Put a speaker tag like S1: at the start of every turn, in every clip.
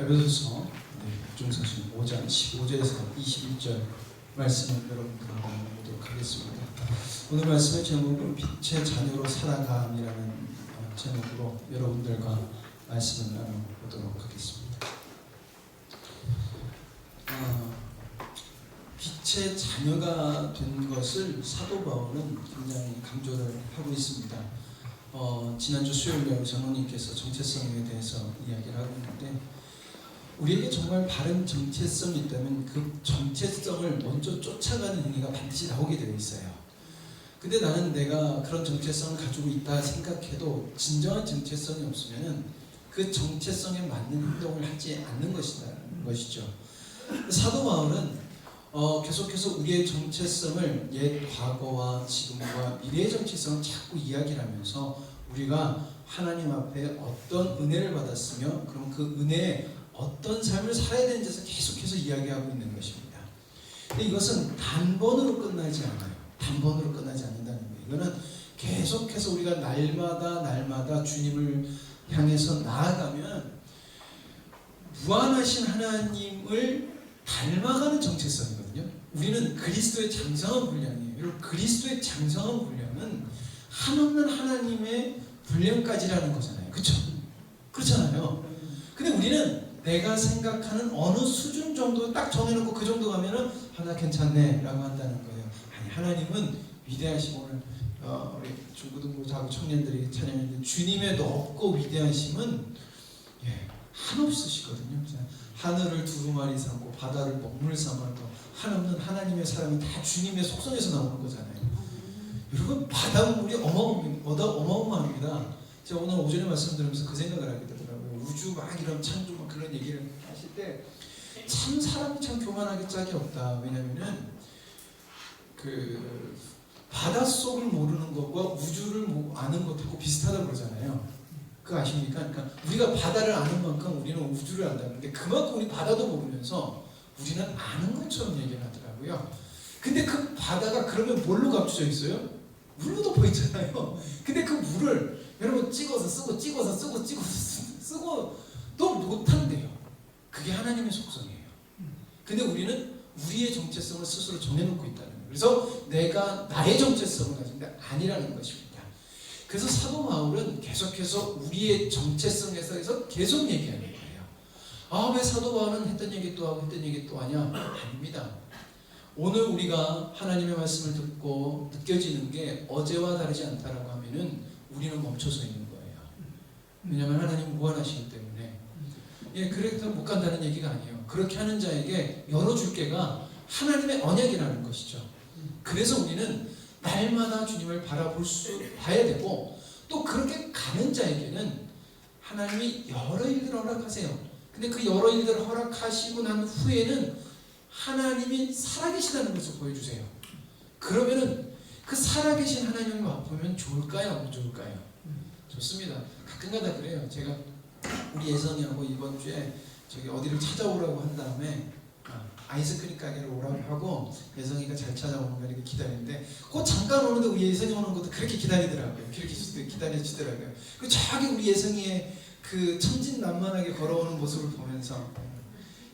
S1: 에베소서 중서신 5장 15절에서 21절 말씀을 여러분들과 나눠보도록 하겠습니다. 오늘 말씀의 제목은 빛의 자녀로 살아감이라는 제목으로 여러분들과 말씀을 나눠보도록 하겠습니다. 빛의 자녀가 된 것을 사도 바울은 굉장히 강조를 하고 있습니다. 지난주 수요일에 장로님께서 정체성에 대해서 이야기를 하고 있는데, 우리에게 정말 바른 정체성이 있다면 그 정체성을 먼저 쫓아가는 행위가 반드시 나오게 되어 있어요. 근데 나는 내가 그런 정체성을 가지고 있다 생각해도 진정한 정체성이 없으면 그 정체성에 맞는 행동을 하지 않는 것이죠. 사도 바울은 계속해서 우리의 정체성을 옛 과거와 지금과 미래의 정체성을 자꾸 이야기를 하면서 우리가 하나님 앞에 어떤 은혜를 받았으며 그럼 그 은혜에 어떤 삶을 살아야 되는지에서 계속해서 이야기하고 있는 것입니다. 근데 이것은 단번으로 끝나지 않아요. 단번으로 끝나지 않는다는 거예요. 이거는 계속해서 우리가 날마다 주님을 향해서 나아가면 무한하신 하나님을 닮아가는 정체성이거든요. 우리는 그리스도의 장성한 분량이에요. 여러분, 그리스도의 장성한 분량은 한없는 하나님의 분량까지라는 거잖아요. 그렇죠? 그렇잖아요. 근데 우리는 내가 생각하는 어느 수준 정도 딱 정해놓고 그 정도 가면은 나 괜찮네 라고 한다는 거예요. 아니, 하나님은 위대하시고, 오늘 우리 중고등부하고 청년들이 찬양했는데 주님의 높고 위대하심은 한없으시거든요. 하늘을 두루마리 삼고 바다를 먹물 삼아도 한없는 하나님의 사람이 다 주님의 속성에서 나오는 거잖아요. 여러분, 바다물이 어마어마합니다. 제가 오늘 오전에 말씀드리면서 그 생각을 하게 되더라고요. 우주 막 이런 창조 막 그런 얘기를 하실 때 참 사람이 참 교만하게 짝이 없다. 왜냐면은 그 바닷속을 모르는 것과 우주를 아는 것하고 비슷하다고 그러잖아요. 그거 아십니까? 그러니까 우리가 바다를 아는 만큼 우리는 우주를 안다는데 그만큼 우리 바다도 모르면서 우리는 아는 것처럼 얘기를 하더라고요. 근데 그 바다가 그러면 뭘로 감춰져 있어요? 물로 덮어 있잖아요. 근데 그 물을 여러분 찍어서 쓰고 또 못한대요. 그게 하나님의 속성이에요. 근데 우리는 우리의 정체성을 스스로 정해놓고 있다는 거예요. 그래서 내가 나의 정체성을 가진데 아니라는 것입니다. 그래서 사도 바울은 계속해서 우리의 정체성에서 계속 얘기하는 거예요. 왜 사도 바울은 했던 얘기 또 하고 했던 얘기 또 하냐? 아닙니다. 오늘 우리가 하나님의 말씀을 듣고 느껴지는 게 어제와 다르지 않다라고 하면은 우리는 멈춰서 있는 거예요. 왜냐하면 하나님은 무한하시기 때문에. 그래서 못 간다는 얘기가 아니에요. 그렇게 하는 자에게 열어줄 게가 하나님의 언약이라는 것이죠. 그래서 우리는 날마다 주님을 봐야 되고, 또 그렇게 가는 자에게는 하나님이 여러 일들을 허락하세요. 근데 그 여러 일들을 허락하시고 난 후에는 하나님이 살아계시다는 것을 보여주세요. 그러면은 그 살아계신 하나님을 맛보면 좋을까요? 안 좋을까요? 좋습니다. 가끔가다 그래요. 제가 우리 예성이하고 이번 주에 저기 어디를 찾아오라고 한 다음에 아이스크림 가게를 오라고 하고 예성이가 잘 찾아오는 거 이렇게 기다리는데 그 잠깐 오는데 우리 예성이 오는 것도 그렇게 기다리더라고요. 그렇게 기다려주더라고요. 그리고 저기 우리 예성이의 그 천진난만하게 걸어오는 모습을 보면서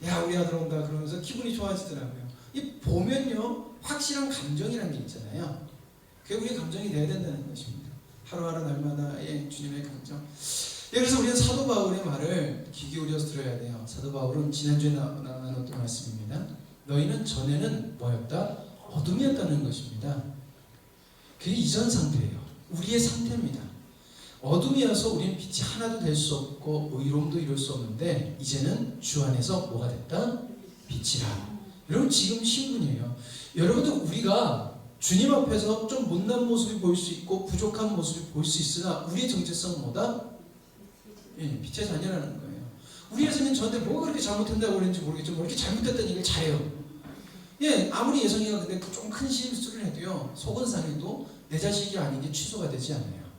S1: 야, 우리 아들 온다 그러면서 기분이 좋아지더라고요. 이 보면요, 확실한 감정이라는 게 있잖아요. 그게 우리의 감정이 돼야 된다는 것입니다. 하루하루 날마다의 주님의 감정. 그래서 우리는 사도 바울의 말을 귀 기울여서 들어야 돼요. 사도 바울은 지난주에 나눴던 말씀입니다. 너희는 전에는 뭐였다? 어둠이었다는 것입니다. 그게 이전 상태예요. 우리의 상태입니다. 어둠이어서 우리는 빛이 하나도 될 수 없고 의로움도 이룰 수 없는데 이제는 주 안에서 뭐가 됐다? 빛이라. 여러분, 지금 신분이에요. 여러분들, 우리가 주님 앞에서 좀 못난 모습이 보일 수 있고 부족한 모습이 보일 수 있으나 우리의 정체성은 뭐다? 빛의 자녀라는 거예요. 우리 예성이는 저한테 뭐가 그렇게 잘못했다고 그랬는지 모르겠지만 이렇게 잘못했다는 얘기를 잘해요. 아무리 예성이가 근데 좀 큰 실수를 해도요, 속은 상해도 내 자식이 아닌 게 취소가 되지 않아요.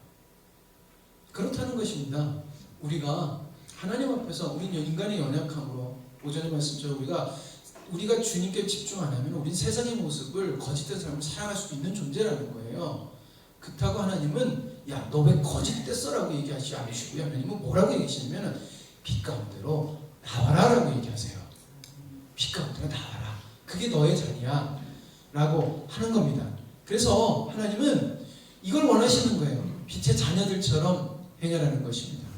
S1: 그렇다는 것입니다. 우리가 하나님 앞에서 우리는 인간의 연약함으로 오전에 말씀처럼 우리가 주님께 집중 안 하면 우린 세상의 모습을 거짓된 삶을 살아갈 수 있는 존재라는 거예요. 그렇다고 하나님은 야, 너 왜 거짓됐어? 라고 얘기하지 않으시고요. 하나님은 뭐라고 얘기하시냐면 빛 가운데로 나와라라고 얘기하세요. 빛 가운데로 나와라. 그게 너의 자리야 라고 하는 겁니다. 그래서 하나님은 이걸 원하시는 거예요. 빛의 자녀들처럼 행하라는 것입니다.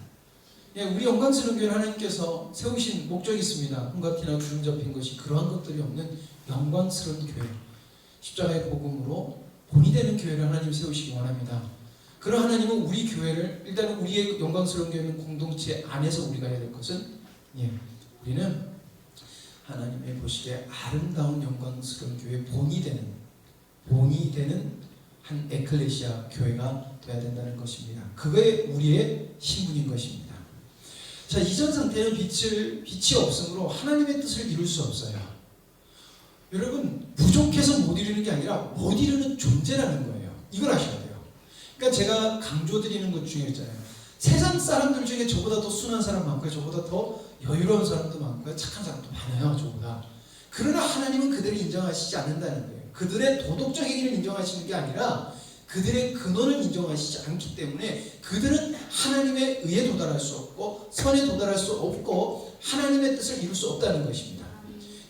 S1: 예, 우리 영광스러운 교회는 하나님께서 세우신 목적이 있습니다. 홍각티나 주름 잡힌 것이 그러한 것들이 없는 영광스러운 교회, 십자가의 복음으로 본이 되는 교회를 하나님 세우시기 원합니다. 그런 하나님은 우리 교회를, 일단은 우리의 영광스러운 교회는 공동체 안에서 우리가 해야 될 것은, 우리는 하나님의 보시기에 아름다운 영광스러운 교회의 본이 되는 한 에클레시아 교회가 되어야 된다는 것입니다. 그게 우리의 신분인 것입니다. 자, 이전 상태는 빛이 없으므로 하나님의 뜻을 이룰 수 없어요. 여러분, 부족해서 못 이루는 게 아니라 못 이루는 존재라는 거예요. 이걸 아셔야 돼요. 그러니까 제가 강조드리는 것 중에 있잖아요. 세상 사람들 중에 저보다 더 순한 사람 많고요. 저보다 더 여유로운 사람도 많고요. 착한 사람도 많아요. 저보다. 그러나 하나님은 그들을 인정하시지 않는다는 거예요. 그들의 도덕적 행위를 인정하시는 게 아니라 그들의 근원을 인정하시지 않기 때문에 그들은 하나님의 의에 도달할 수 없고 선에 도달할 수 없고 하나님의 뜻을 이룰 수 없다는 것입니다.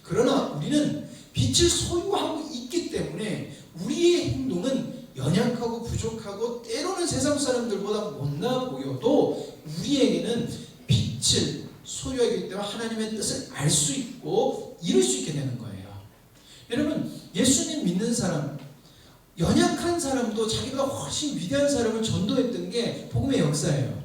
S1: 그러나 우리는 빛을 소유하고 있기 때문에 우리의 행동은 연약하고 부족하고 때로는 세상 사람들보다 못나 보여도 우리에게는 빛을 소유하기 때문에 하나님의 뜻을 알 수 있고 이룰 수 있게 되는 거예요. 여러분, 예수님 믿는 사람, 연약한 사람도 자기보다 훨씬 위대한 사람을 전도했던 게 복음의 역사예요.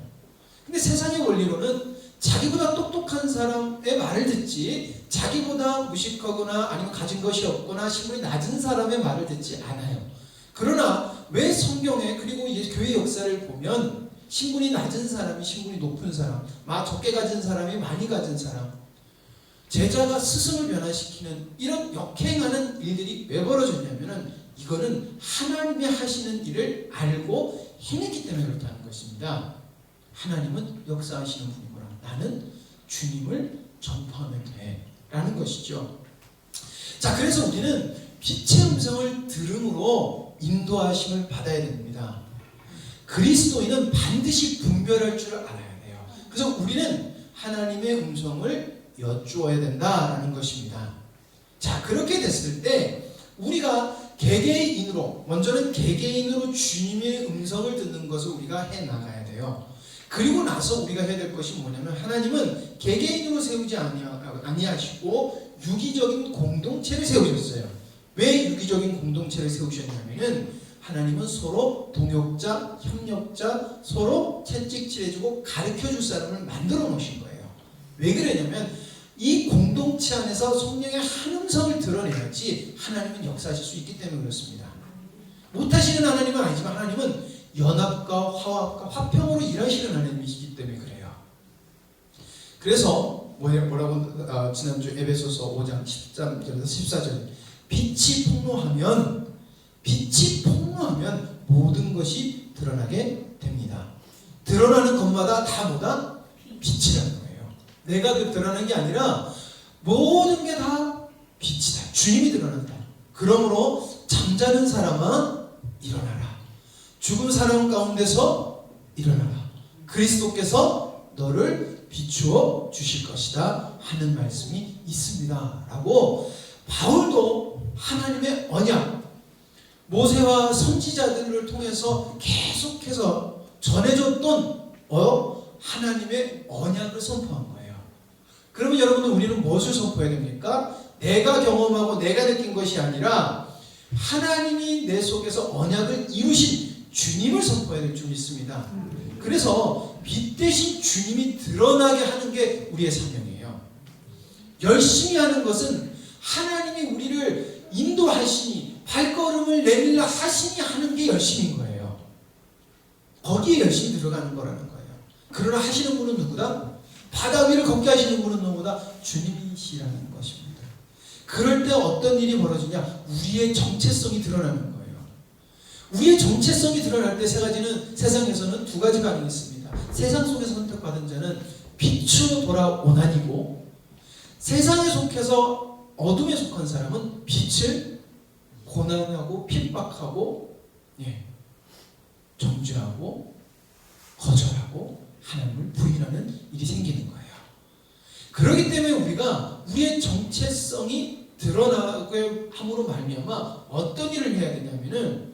S1: 근데 세상의 원리로는 자기보다 똑똑한 사람의 말을 듣지 자기보다 무식하거나 아니면 가진 것이 없거나 신분이 낮은 사람의 말을 듣지 않아요. 그러나 왜 성경에 그리고 교회 역사를 보면 신분이 낮은 사람이 신분이 높은 사람, 적게 가진 사람이 많이 가진 사람, 제자가 스승을 변화시키는 이런 역행하는 일들이 왜 벌어졌냐면은 이거는 하나님이 하시는 일을 알고 해냈기 때문에 그렇다는 것입니다. 하나님은 역사하시는 분이구나. 나는 주님을 전파하면 돼. 라는 것이죠. 자, 그래서 우리는 빛의 음성을 들음으로 인도하심을 받아야 됩니다. 그리스도인은 반드시 분별할 줄 알아야 돼요. 그래서 우리는 하나님의 음성을 여쭈어야 된다라는 것입니다. 자, 그렇게 됐을 때 우리가 개개인으로, 먼저는 개개인으로 주님의 음성을 듣는 것을 우리가 해나가야 돼요. 그리고 나서 우리가 해야 될 것이 뭐냐면 하나님은 개개인으로 세우지 아니하시고 유기적인 공동체를 세우셨어요. 왜 유기적인 공동체를 세우셨냐면은 하나님은 서로 동역자, 협력자, 서로 채찍질해주고 가르쳐줄 사람을 만들어 놓으신 거예요. 왜 그러냐면 이 공동체 안에서 성령의 한 음성을 드러내야지 하나님은 역사하실 수 있기 때문에 그렇습니다. 못하시는 하나님은 아니지만 하나님은 연합과 화합과 화평으로 일하시는 하나님이시기 때문에 그래요. 그래서 뭐라고 지난주 에베소서 5장 13절에서 14절 빛이 폭로하면 모든 것이 드러나게 됩니다. 드러나는 것마다 다 뭐다? 빛이라는 거예요. 내가 드러나는 게 아니라 모든 게 다 빛이다. 주님이 드러난다. 그러므로 잠자는 사람아 일어나라. 죽은 사람 가운데서 일어나라. 그리스도께서 너를 비추어 주실 것이다 하는 말씀이 있습니다. 라고 바울도 하나님의 언약, 모세와 선지자들을 통해서 계속해서 전해줬던 하나님의 언약을 선포한 거예요. 그러면 여러분들 우리는 무엇을 선포해야 됩니까? 내가 경험하고 내가 느낀 것이 아니라 하나님이 내 속에서 언약을 이루신 주님을 선포해야 될 줄 믿습니다. 그래서 빛 대신 주님이 드러나게 하는 게 우리의 사명이에요. 열심히 하는 것은 하나님이 우리를 인도하시니 발걸음을 내밀라 하시니 하는 게 열심인 거예요. 거기에 열심히 들어가는 거라는 거예요. 그러나 하시는 분은 누구다? 바다 위를 걷게 하시는 분은 누구다? 주님이시라는 것입니다. 그럴 때 어떤 일이 벌어지냐? 우리의 정체성이 드러나는 거예요. 우리의 정체성이 드러날 때 세상에서는 두 가지 반응이 있습니다. 세상 속에서 선택받은 자는 빛으로 돌아오나니고 세상에 속해서 어둠에 속한 사람은 빛을 고난하고 핍박하고 정죄하고 거절하고 하나님을 부인하는 일이 생기는 거예요. 그렇기 때문에 우리가 우리의 정체성이 드러나게 함으로 말미암아 어떤 일을 해야 되냐면은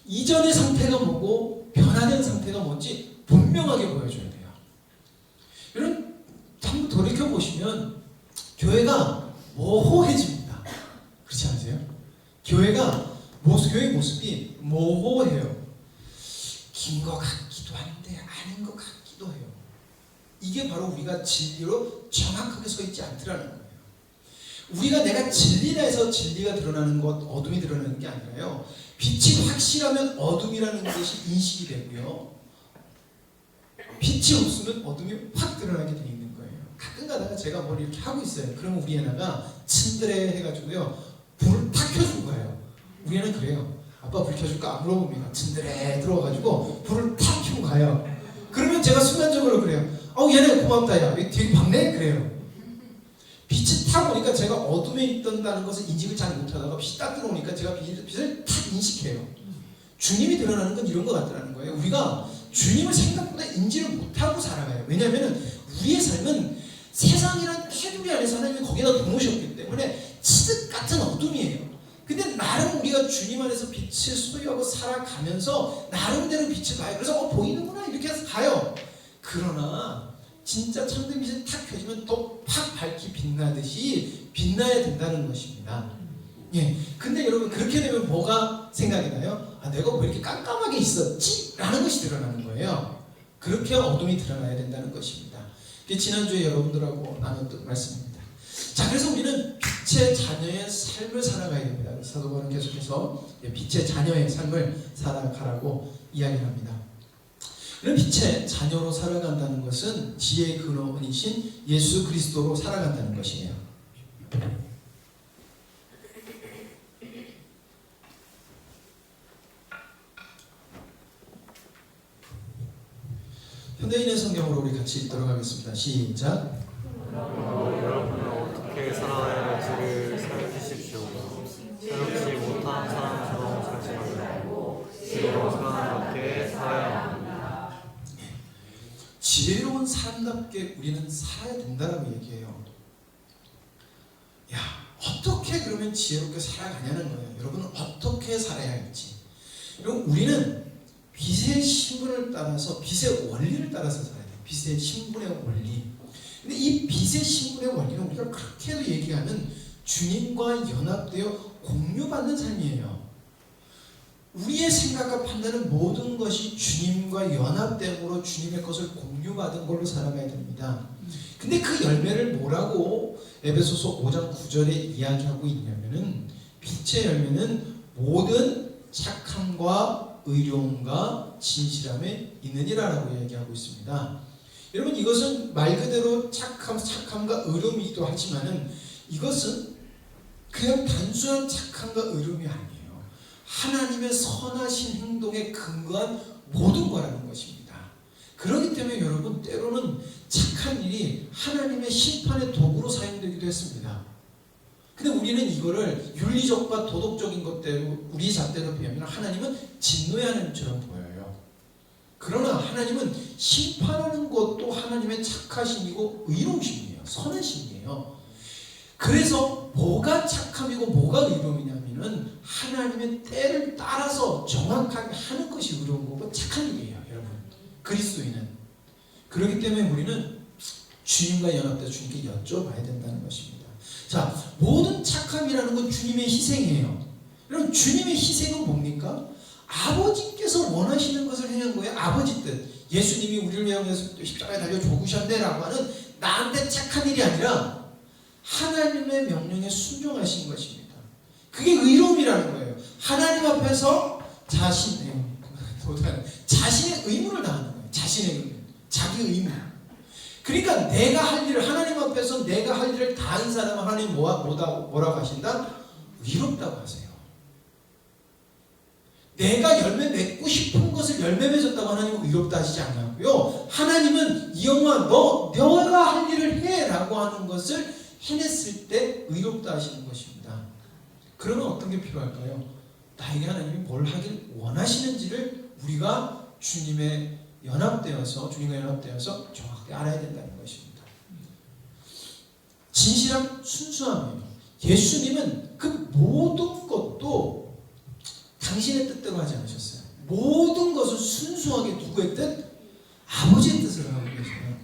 S1: 이전의 상태가 뭐고 변화된 상태가 뭔지 분명하게 보여줘야 돼요. 여러분 한번 돌이켜보시면 교회가 모호해집니다. 그렇지 않으세요? 교회의 모습이 모호해요. 긴 것 같기도 한데 아닌 것 같기도 해요. 이게 바로 우리가 진리로 정확하게 서 있지 않더라는 거예요. 우리가 내가 진리다 해서 진리가 드러나는 것, 어둠이 드러나는 게 아니라요. 빛이 확실하면 어둠이라는 것이 인식이 되고요. 빛이 없으면 어둠이 확 드러나게 돼 있는 거예요. 가끔 가다가 제가 뭘 이렇게 하고 있어요. 그러면 우리 애나가 츤드레 해가지고요. 불을 탁 켜준 거예요. 우리 애는 그래요. 아빠 불 켜줄까? 안 물어봅니다. 츤드레 들어와가지고 불을 탁 켜고 가요. 그러면 제가 순간적으로 그래요. 얘네 고맙다 야. 되게 밝네? 그래요. 빛이 탁 오니까 제가 어둠에 있던다는 것을 인식을 잘 못하다가 빛이 딱 들어오니까 제가 빛을 탁 인식해요. 주님이 드러나는 건 이런 것 같다는 거예요. 우리가 주님을 생각보다 인지를 못하고 살아가요. 왜냐하면 우리의 삶은 세상이란 테두리 안에서 하나님이 거기다 놓으셨기 때문에 치듯 같은 어둠이에요. 근데 나름 우리가 주님 안에서 빛을 소유하고 살아가면서 나름대로 빛을 봐요. 그래서 보이는구나 이렇게 해서 가요. 그러나 진짜 참된 빛이 탁 켜지면 또 팍 밝게 빛나듯이 빛나야 된다는 것입니다. 예. 근데 여러분 그렇게 되면 뭐가 생각이 나요? 내가 왜 이렇게 깜깜하게 있었지? 라는 것이 드러나는 거예요. 그렇게 어둠이 드러나야 된다는 것입니다. 지난주에 여러분들하고 나눴던 말씀입니다. 자, 그래서 우리는 빛의 자녀의 삶을 살아가야 됩니다. 사도 바울은 계속해서 빛의 자녀의 삶을 살아가라고 이야기를 합니다. 그럼 빛의 자녀로 살아간다는 것은 지혜의 근원이신 예수 그리스도로 살아간다는 것이에요. 현대인의 성경으로 우리 같이 읽도록 하겠습니다. 시작.
S2: 여러분은 어떻게 살아야 할지를 살피십시오. 새롭지 못한 사람처럼 살지 말고 지혜로운 사람답게 살아야 합니다.
S1: 지혜로운 사람답게 우리는 살아야 된다라고 얘기해요. 야, 어떻게 그러면 지혜롭게 살아가냐는 거예요. 여러분은 어떻게 살아야 할지. 여러분 우리는 빛의 신분을 따라서 빛의 원리를 따라서 살아야 돼요. 빛의 신분의 원리. 근데 이 빛의 신분의 원리는 우리가 그렇게도 얘기하는 주님과 연합되어 공유받는 삶이에요. 우리의 생각과 판단은 모든 것이 주님과 연합됨으로 주님의 것을 공유받은 걸로 살아가야 됩니다. 근데 그 열매를 뭐라고 에베소서 5장 9절에 이야기하고 있냐면은 빛의 열매는 모든 착함과 의로움과 진실함에 있느니라라고 얘기하고 있습니다. 여러분 이것은 말 그대로 착함과 의로움이기도 하지만은 이것은 그냥 단순한 착함과 의로움이 아니에요. 하나님의 선하신 행동에 근거한 모든 거라는 것입니다. 그렇기 때문에 여러분 때로는 착한 일이 하나님의 심판의 도구로 사용되기도 했습니다. 근데 우리는 이거를 윤리적과 도덕적인 것대로 우리 잣대로 배우면 하나님은 진노의 하나님처럼 보여요. 그러나 하나님은 심판하는 것도 하나님의 착하심이고 의로우심이에요. 선하심이에요. 그래서 뭐가 착함이고 뭐가 의로움이냐면은 하나님의 때를 따라서 정확하게 하는 것이 의로운 거고 착한 일이에요. 여러분 그리스도인은. 그렇기 때문에 우리는 주님과 연합돼서 주님께 여쭤봐야 된다는 것입니다. 자, 모든 착함이라는 건 주님의 희생이에요. 여러분 주님의 희생은 뭡니까? 아버지께서 원하시는 것을 행한 거예요. 아버지 뜻. 예수님이 우리를 위해서 십자가에 달려 죽으셨네라고 하는 나한테 착한 일이 아니라 하나님의 명령에 순종하신 것입니다. 그게 의로움이라는 거예요. 하나님 앞에서 자신의 의무를 다하는 거예요. 자신의 의무, 자기 의무. 그러니까 내가 할 일을 하나님 앞에서 내가 할 일을 다한 사람은 하나님 뭐라고 하신다? 의롭다고 하세요. 내가 열매 맺고 싶은 것을 열매 맺었다고 하나님은 의롭다 하시지 않냐고요. 하나님은 이 영혼아 너가 할 일을 해라고 하는 것을 해냈을 때 의롭다 하시는 것입니다. 그러면 어떤 게 필요할까요? 나에게 하나님이 뭘 하길 원하시는지를 우리가 주님과 연합되어서 정확하게 알아야 된다는 것입니다. 진실함, 순수함이에요. 예수님은 그 모든 것도 당신의 뜻대로 하지 않으셨어요. 모든 것을 순수하게 누구의 뜻? 아버지의 뜻을 하고 계세요.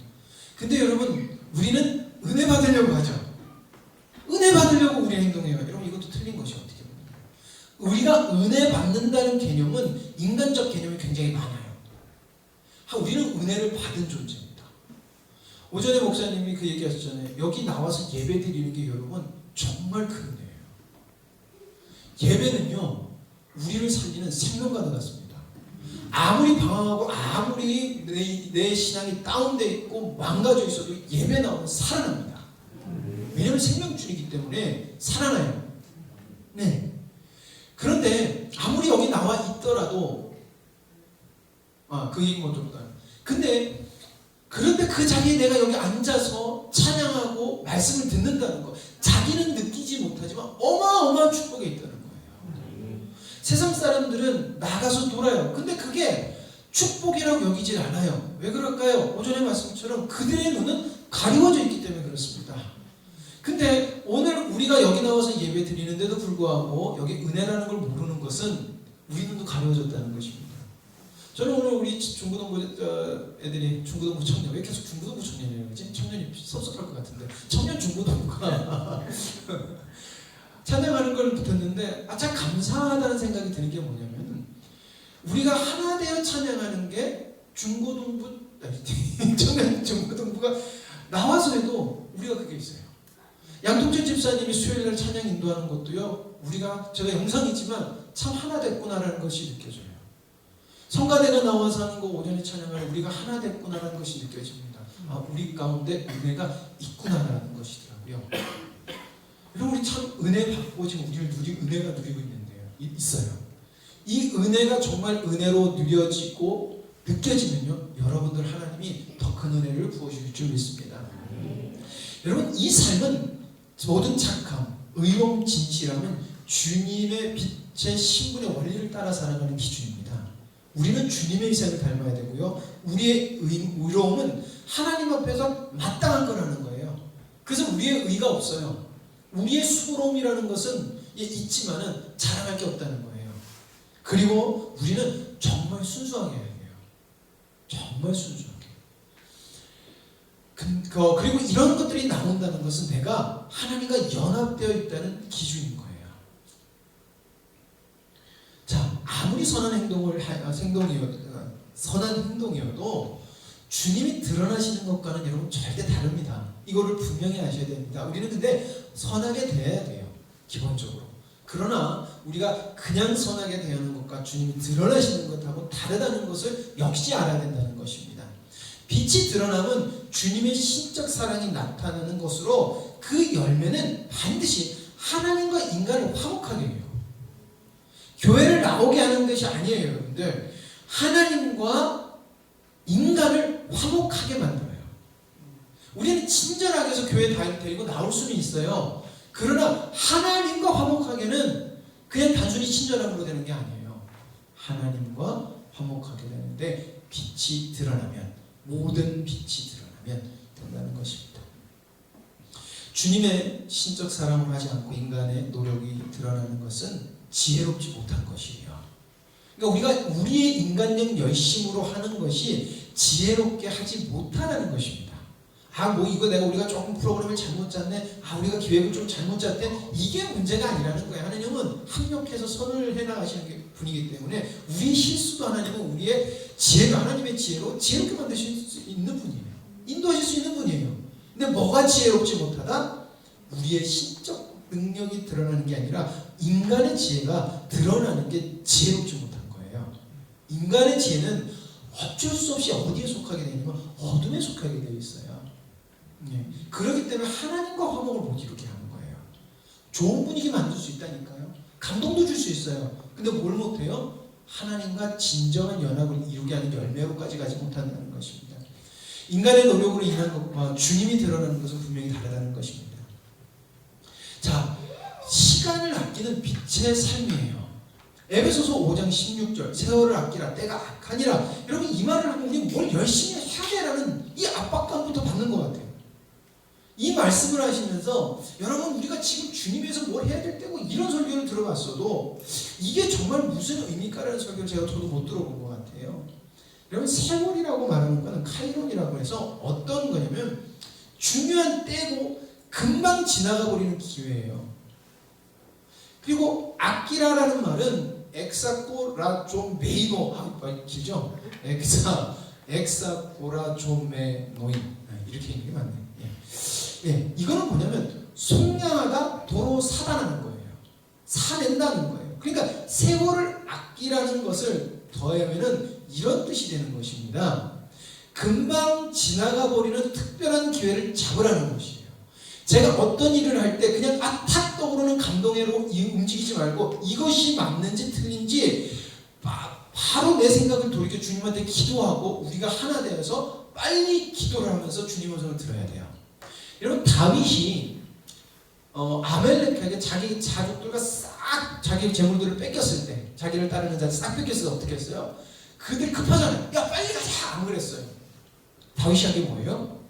S1: 근데 여러분, 우리는 은혜 받으려고 하죠. 은혜 받으려고 우리 행동해요. 여러분, 이것도 틀린 것이 어떻게 보면. 우리가 은혜 받는다는 개념은 인간적 개념이 굉장히 많아요. 우리는 은혜를 받은 존재입니다. 오전에 목사님이 그 얘기하셨잖아요. 여기 나와서 예배 드리는 게 여러분 정말 큰 은혜예요. 예배는요, 우리를 살리는 생명과도 같습니다. 아무리 방황하고 아무리 내 신앙이 다운되어 있고 망가져 있어도 예배 나오면 살아납니다. 왜냐하면 생명줄이기 때문에 살아나요. 네. 그런데 아무리 여기 나와 있더라도 그 얘기 먼저 보다. 그런데 그 자리에 내가 여기 앉아서 찬양하고 말씀을 듣는다는 거, 자기는 느끼지 못하지만 어마어마한 축복이 있다는 거예요. 세상 사람들은 나가서 놀아요. 근데 그게 축복이라고 여기질 않아요. 왜 그럴까요? 오전에 말씀처럼 그들의 눈은 가리워져 있기 때문에 그렇습니다. 근데 오늘 우리가 여기 나와서 예배 드리는데도 불구하고 여기 은혜라는 걸 모르는 것은 우리 눈도 가려워졌다는 것입니다. 저는 오늘 우리 중고등부 애들이 중고등부 청년, 왜 계속 중고등부 청년이라고 그러지? 청년이 섭섭할 것 같은데 청년 중고등부가 찬양하는 걸 듣는데 참 감사하다는 생각이 드는 게 뭐냐면 우리가 하나 되어 찬양하는 게 중고등부 청년 중고등부가 나와서 해도 우리가 그게 있어요. 양동철 집사님이 수요일날 찬양 인도하는 것도요, 제가 영상이지만 참 하나 됐구나라는 것이 느껴져요. 성가대가 나와서 하는 거 오전에 찬양하는 우리가 하나 됐구나라는 것이 느껴집니다. 우리 가운데 은혜가 있구나라는 것이더라고요. 여러분, 우리 참 은혜 받고 지금 은혜가 누리고 있어요. 이 은혜가 정말 은혜로 누려지고 느껴지면요, 여러분들 하나님이 더 큰 은혜를 부어주실 줄 믿습니다. 여러분, 이 삶은 모든 착함, 의로움, 진실함은 주님의 빛의 신분의 원리를 따라 살아가는 기준입니다. 우리는 주님의 삶을 닮아야 되고요. 우리의 의로움은 하나님 앞에서 마땅한 거라는 거예요. 그래서 우리의 의가 없어요. 우리의 수고로움이라는 것은 있지만은 자랑할 게 없다는 거예요. 그리고 우리는 정말 순수하게 해야 돼요. 정말 순수하게. 그리고 이런 것들이 나온다는 것은 내가 하나님과 연합되어 있다는 기준인 거예요. 자, 아무리 선한 행동이어도 주님이 드러나시는 것과는 여러분 절대 다릅니다. 이거를 분명히 아셔야 됩니다. 우리는 근데 선하게 대해야 돼요. 기본적으로. 그러나 우리가 그냥 선하게 대하는 것과 주님이 드러나시는 것하고 다르다는 것을 역시 알아야 된다는 것입니다. 빛이 드러나면 주님의 신적 사랑이 나타나는 것으로 그 열매는 반드시 하나님과 인간을 화목하게 해요. 교회를 나오게 하는 것이 아니에요, 여러분들. 하나님과 인간을 화목하게 만들어요. 우리는 친절하게 해서 교회 데리고 나올 수는 있어요. 그러나 하나님과 화목하게는 그냥 단순히 친절함으로 되는 게 아니에요. 하나님과 화목하게 되는데 빛이 드러나면, 모든 빛이 드러나면 된다는 것입니다. 주님의 신적 사랑을 하지 않고 인간의 노력이 드러나는 것은 지혜롭지 못한 것이에요. 그러니까 우리가 우리의 인간적 열심으로 하는 것이 지혜롭게 하지 못하다는 것입니다. 우리가 조금 프로그램을 잘못 짰네. 우리가 기획을 좀 잘못 짰대. 이게 문제가 아니라는 거예요. 하나님은 합력해서 선을 해나가시는 분이기 때문에 우리의 실수도 하나님은 우리의 지혜로, 하나님의 지혜로 지혜롭게 만드실 수 있는 분이에요. 인도하실 수 있는 분이에요. 근데 뭐가 지혜롭지 못하다? 우리의 신적 능력이 드러나는 게 아니라 인간의 지혜가 드러나는 게 지혜롭지 못한 거예요. 인간의 지혜는 어쩔 수 없이 어디에 속하게 되냐면 어둠에 속하게 되어 있어요. 그렇기 때문에 하나님과 화목을 못 이루게 하는 거예요. 좋은 분위기 만들 수 있다니까요. 감동도 줄 수 있어요. 근데 뭘 못해요? 하나님과 진정한 연합을 이루게 하는 열매로까지 가지 못한다는 것입니다. 인간의 노력으로 인한 것과 주님이 드러나는 것은 분명히 다르다는 것입니다. 자, 시간을 아끼는 빛의 삶이에요. 에베소서 5장 16절, 세월을 아끼라, 때가 악하니라. 여러분, 이 말을 하면 우리 뭘 열심히 해야 되라는 이 압박감부터 받는 것 같아요. 이 말씀을 하시면서 여러분 우리가 지금 주님에서 뭘 해야 될 때고 이런 설교를 들어봤어도 이게 정말 무슨 의미일까라는 설교를 저도 못 들어본 것 같아요. 여러분 세월이라고 말하는 거는 카이론이라고 해서 어떤 거냐면 중요한 때고 금방 지나가 버리는 기회예요. 그리고 아끼라라는 말은 엑사코라조메이노 길죠? 엑사코라조메노인 이렇게 있는 게 맞네요. 예, 이거는 뭐냐면 속량하다, 도로 사다라는 거예요. 사낸다는 거예요. 그러니까 세월을 아끼라는 것을 더하면은 이런 뜻이 되는 것입니다. 금방 지나가 버리는 특별한 기회를 잡으라는 것이에요. 제가 어떤 일을 할 때 그냥 탁 떠오르는 감동으로 움직이지 말고 이것이 맞는지 틀린지 바로 내 생각을 돌이켜 주님한테 기도하고 우리가 하나 되어서 빨리 기도를 하면서 주님의 음성을 들어야 돼요. 여러분 다윗이 아멜렉에게 자기 자족들과 싹 자기 재물들을 뺏겼을 때 자기를 따르는 자들 싹 뺏겼을 때 어떻게 했어요? 그들 급하잖아요. 야 빨리 가자 안 그랬어요. 다윗이 한 게 뭐예요?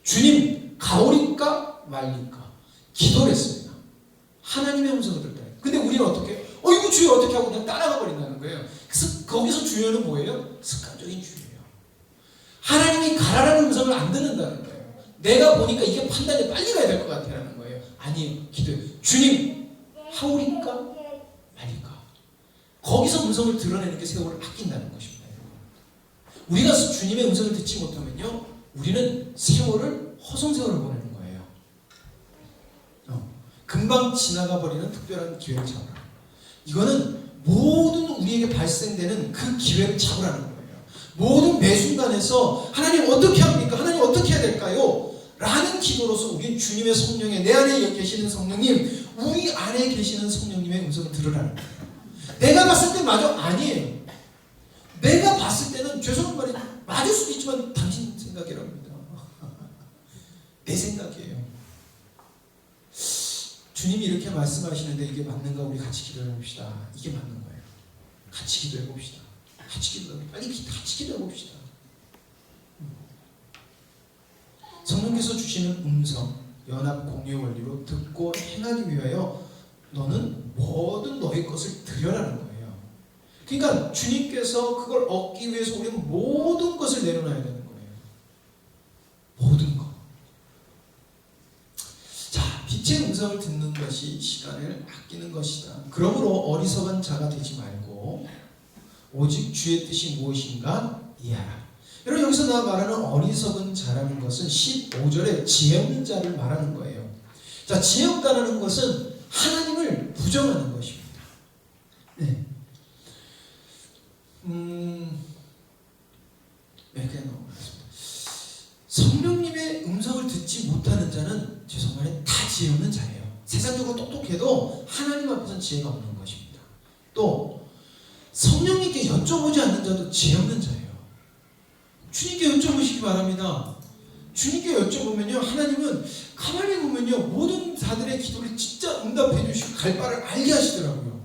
S1: 주님 가오리까 말리까 기도를 했습니다. 하나님의 음성을 들었다. 근데 우리는 어떻게 이거 주여 어떻게 하고 그냥 따라가 버린다는 거예요. 그래서 거기서 주여는 뭐예요? 습관적인 주여예요. 하나님이 가라라는 음성을 안 듣는다는 거예요. 내가 보니까 이게 판단이 빨리 가야 될 것 같아라는 거예요. 아니에요. 기도해요. 주님 하오리까 말리까. 거기서 음성을 드러내는 게 세월을 아낀다는 것입니다. 우리가 주님의 음성을 듣지 못하면요 우리는 세월을 허송세월을 보내는 거예요. 금방 지나가 버리는 특별한 기회를 잡으라. 이거는 모든 우리에게 발생되는 그 기회를 잡으라는 거예요. 모든 매 순간에서 하나님 어떻게 합니까? 하나님 어떻게 해야 될까요? 라는 기도로서 우리는 주님의 성령에 내 안에 계시는 성령님, 우리 안에 계시는 성령님의 음성을 들으라는 거예요. 내가 봤을 때 맞아? 아니에요. 내가 봤을 때는 죄송한 말이 맞을 수도 있지만 당신 생각이랍니다. 내 생각이에요. 주님이 이렇게 말씀하시는데 이게 맞는가 우리 같이 기도해 봅시다. 이게 맞는 거예요. 같이 기도해 봅시다. 같이 기도해 봅시다. 성령께서 주시는 음성, 연합 공유 원리로 듣고 행하기 위하여 너는 모든 너의 것을 드려라는 거예요. 그러니까 주님께서 그걸 얻기 위해서 우리는 모든 것을 내려놔야 되는 거예요. 모든 것. 자, 빛의 음성을 듣는 것이 시간을 아끼는 것이다. 그러므로 어리석은 자가 되지 말고 오직 주의 뜻이 무엇인가 이해하라. 여러분 여기서 나 말하는 어리석은 자라는 것은 15절에 지혜 없는 자를 말하는 거예요. 자, 지혜 없다는 것은 하나님을 부정하는 것입니다. 네. 그냥 넘어가겠습니다. 성령님의 음성을 듣지 못하는 자는 죄송하지만 다 지혜 없는 자예요. 세상적으로 똑똑해도 하나님 앞에서는 지혜가 없는 것입니다. 또 성령님께 여쭤보지 않는 자도 지혜 없는 자예요. 주님께 여쭤보시기 바랍니다. 주님께 여쭤보면요 하나님은 가만히 보면요 모든 자들의 기도를 진짜 응답해 주시고 갈 바를 알게 하시더라고요.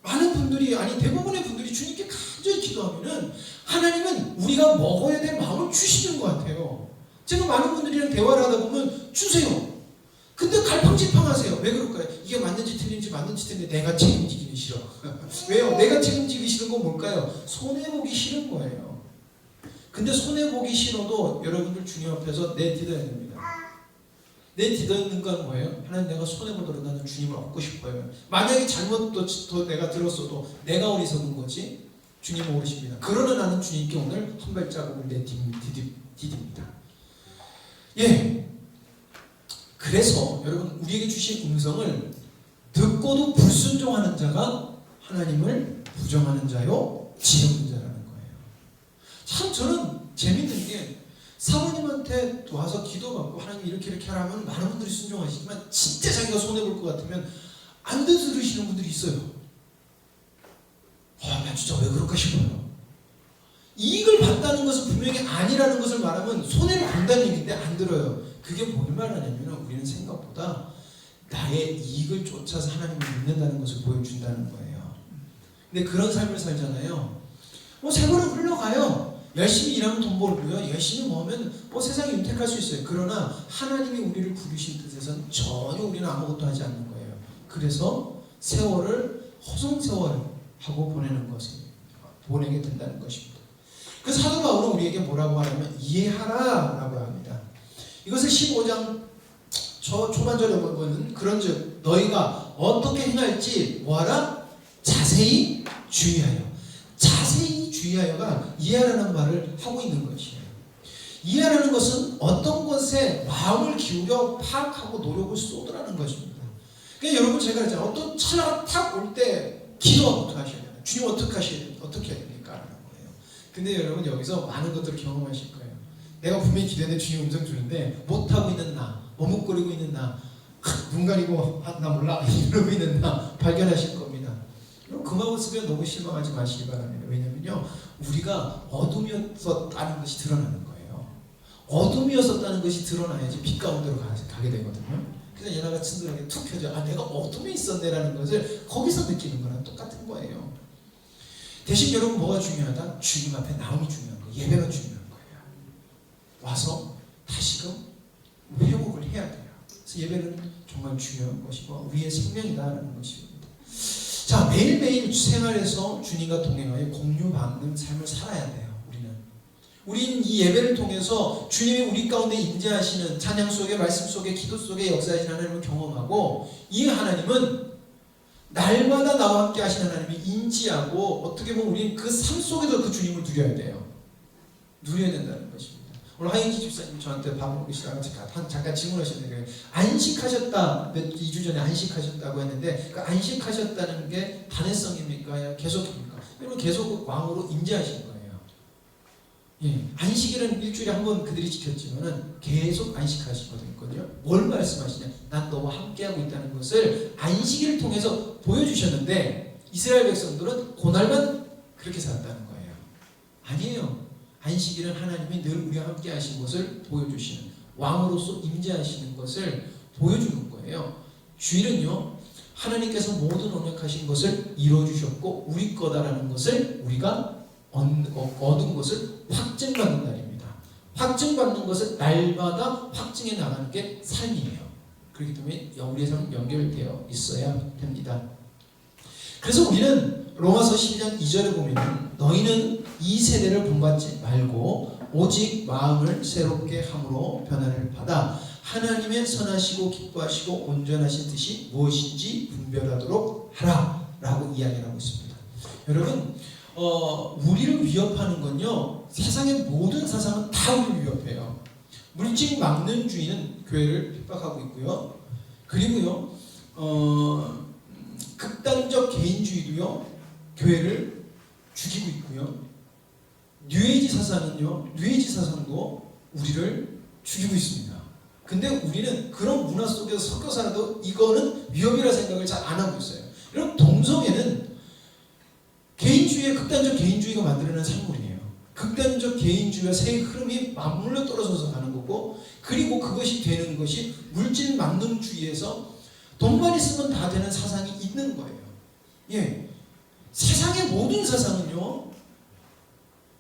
S1: 많은 분들이 대부분의 분들이 주님께 간절히 기도하면은 하나님은 우리가 먹어야 될 마음을 주시는 것 같아요. 제가 많은 분들이랑 대화를 하다 보면 주세요. 근데 갈팡질팡하세요. 왜 그럴까요? 이게 맞는지 틀린지 내가 책임지기는 싫어. 왜요? 내가 책임지기 싫은 건 뭘까요? 손해보기 싫은 거예요. 근데 손해보기 싫어도 여러분들 주님 앞에서 내딛어야 됩니다. 내딛는 건 뭐예요? 하나님 내가 손해보더라도 나는 주님을 얻고 싶어요. 만약에 잘못도 내가 들었어도 내가 어리석은 거지 주님은 오르십니다. 그러나 나는 주님께 오늘 한 발자국을 내딛습니다. 예. 그래서 여러분 우리에게 주신 음성을 듣고도 불순종하는 자가 하나님을 부정하는 자요 지혜 없는 자라는 거예요. 참 저는 재밌는 게 사모님한테 와서 기도받고 하나님 이렇게 하라면 많은 분들이 순종하시지만 진짜 자기가 손해볼 것 같으면 안 들으시는 분들이 있어요. 나 진짜 왜 그럴까 싶어요. 이익을 봤다는 것은 분명히 아니라는 것을 말하면 손해를 본다는 얘기인데 안 들어요. 그게 뭘 말하냐면 우리는 생각보다 나의 이익을 쫓아서 하나님을 믿는다는 것을 보여준다는 거예요. 근데 그런 삶을 살잖아요. 세월은 흘러가요. 열심히 일하면 돈 벌고요. 열심히 모으면 뭐 세상에 윤택할 수 있어요. 그러나 하나님이 우리를 부르신 뜻에서는 전혀 우리는 아무것도 하지 않는 거예요. 그래서 세월을 허송세월 하고 보내게 된다는 것입니다. 그 사도 바울은 우리에게 뭐라고 하냐면 이해하라라고 합니다. 이것을 15장 초반절에 보면 그런즉 너희가 어떻게 행할지 뭐하라? 자세히 주의하여. 자세히 주의하여가 이해하라는 말을 하고 있는 것이에요. 이해하라는 것은 어떤 것에 마음을 기울여 파악하고 노력을 쏟으라는 것입니다. 그러니까 여러분 제가 그랬잖아요. 어떤 차가 탁 올 때 기도부터 하셔야 돼요. 주님 어떻게 해야 됩니까? 라는 거예요. 근데 여러분 여기서 많은 것들을 경험하실 거예요. 내가 분명히 기도했는데 주님 음성 주는데 못하고 있는 나, 머뭇거리고 있는 나, 눈 가리고 나 몰라 이러고 있는 나 발견하실 겁니다. 그 모습에 너무 실망하지 마시기 바랍니다. 왜냐면요, 우리가 어둠이었다는 것이 드러나는 거예요. 어둠이었다는 것이 드러나야지 빛 가운데로 가게 되거든요. 그래서 얘네가 친절하게 툭 켜져. 아, 내가 어둠에 있었네라는 것을 거기서 느끼는 거랑 똑같은 거예요. 대신 여러분 뭐가 중요하다? 주님 앞에 나옴이 중요한 거예요. 예배가 중요한 거예요. 와서 다시금 회복을 해야 돼요. 그래서 예배는 정말 중요한 것이고 우리의 생명이다라는 것입니다. 자, 매일매일 생활에서 주님과 동행하여 공유받는 삶을 살아야 돼요. 우리는 이 예배를 통해서 주님이 우리 가운데 임재하시는 찬양 속에, 말씀 속에, 기도 속에 역사하시는 하나님을 경험하고, 이 하나님은 날마다 나와 함께 하시는 하나님을 인지하고, 어떻게 보면 우리는 그 삶 속에서 그 주님을 누려야 돼요. 누려야 된다는 것입니다. 오늘 하인지 집사님 저한테 밥 먹기 시작하고 잠깐 질문하셨는데, 안식하셨다, 2주 전에 안식하셨다고 했는데, 그 안식하셨다는 게 단회성입니까? 계속입니까? 여러분 계속 왕으로 임재하신 거예요. 예, 안식일은 일주일에 한 번 그들이 지켰지만은 계속 안식하시거든요. 뭘 말씀하시냐? 난 너와 함께하고 있다는 것을 안식일을 통해서 보여주셨는데, 이스라엘 백성들은 그날만 그렇게 살았다는 거예요. 아니에요. 안식일은 하나님이 늘 우리와 함께 하신 것을 보여주시는, 왕으로서 임재하시는 것을 보여주는 거예요. 주일은요, 하나님께서 모든 언약하신 것을 이루어주셨고 우리 거다라는 것을 우리가 얻은 것을 확증받는 날입니다. 확증받는 것을 날마다 확증해 나가는 게 삶이에요. 그렇기 때문에 우리의 삶은 연결되어 있어야 됩니다. 그래서 우리는 로마서 12장 2절에 보면 너희는 이 세대를 본받지 말고 오직 마음을 새롭게 함으로 변화를 받아 하나님의 선하시고 기뻐하시고 온전하신 뜻이 무엇인지 분별하도록 하라 라고 이야기를 하고 있습니다. 여러분, 우리를 위협하는 건요, 세상의 모든 사상은 다 우리를 위협해요. 물질 막론주의는 교회를 핍박하고 있고요. 그리고요, 극단적 개인주의도요, 교회를 죽이고 있고요. 뉴에이지 사상도 우리를 죽이고 있습니다. 근데 우리는 그런 문화 속에서 섞여 살아도 이거는 위협이라 생각을 잘 안 하고 있어요. 여러분, 동성애는 개인주의의 극단적 개인주의가 만들어낸 산물이에요. 극단적 개인주의와 새 흐름이 맞물려 떨어져서 가는 거고, 그리고 그것이 되는 것이 물질 만능주의에서 돈만 있으면 다 되는 사상이 있는 거예요. 예, 세상의 모든 사상은요,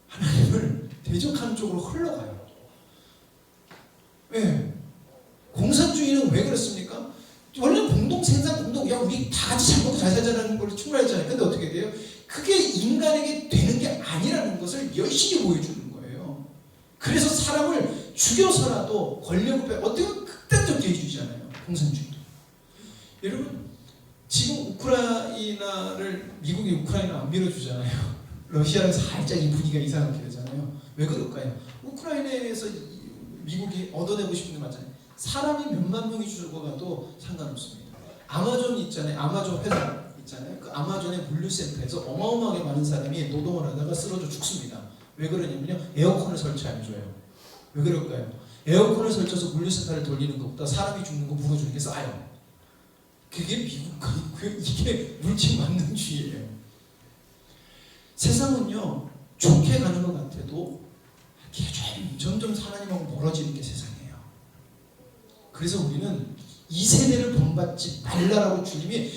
S1: 하나님을 대적하는 쪽으로 흘러가요. 예, 공산주의는 왜 그렇습니까? 원래 공동 생산, 야 우리 다 같이 잘 먹고 잘 살자는 걸로 출발했잖아요. 근데 어떻게 돼요? 그게 인간에게 되는 게 아니라는 것을 열심히 보여주는 거예요. 그래서 사람을 죽여서라도 권력을 어떻게 극단적 개인주의잖아요. 공산주의도. 여러분, 지금 우크라이나를 미국이 우크라이나 안 밀어주잖아요. 러시아는 살짝 이 분위기가 이상하게 되잖아요. 왜 그럴까요? 우크라이나에서 미국이 얻어내고 싶은 게 맞잖아요. 사람이 몇만 명이 죽어가도 상관없습니다. 아마존 있잖아요. 아마존 회사 있잖아요. 그 아마존의 물류센터에서 어마어마하게 많은 사람이 노동을 하다가 쓰러져 죽습니다. 왜 그러냐면요, 에어컨을 설치 안 해줘요. 왜 그럴까요? 에어컨을 설쳐서 물류센터를 돌리는 것보다 사람이 죽는 거 물어주는 게 싸요. 그게 미국이고요. 이게 물질 만능주의예요. 세상은요, 좋게 가는 것 같아도 점점 하나님하고 멀어지는 게 세상이에요. 그래서 우리는 이 세대를 본받지 말라라고 주님이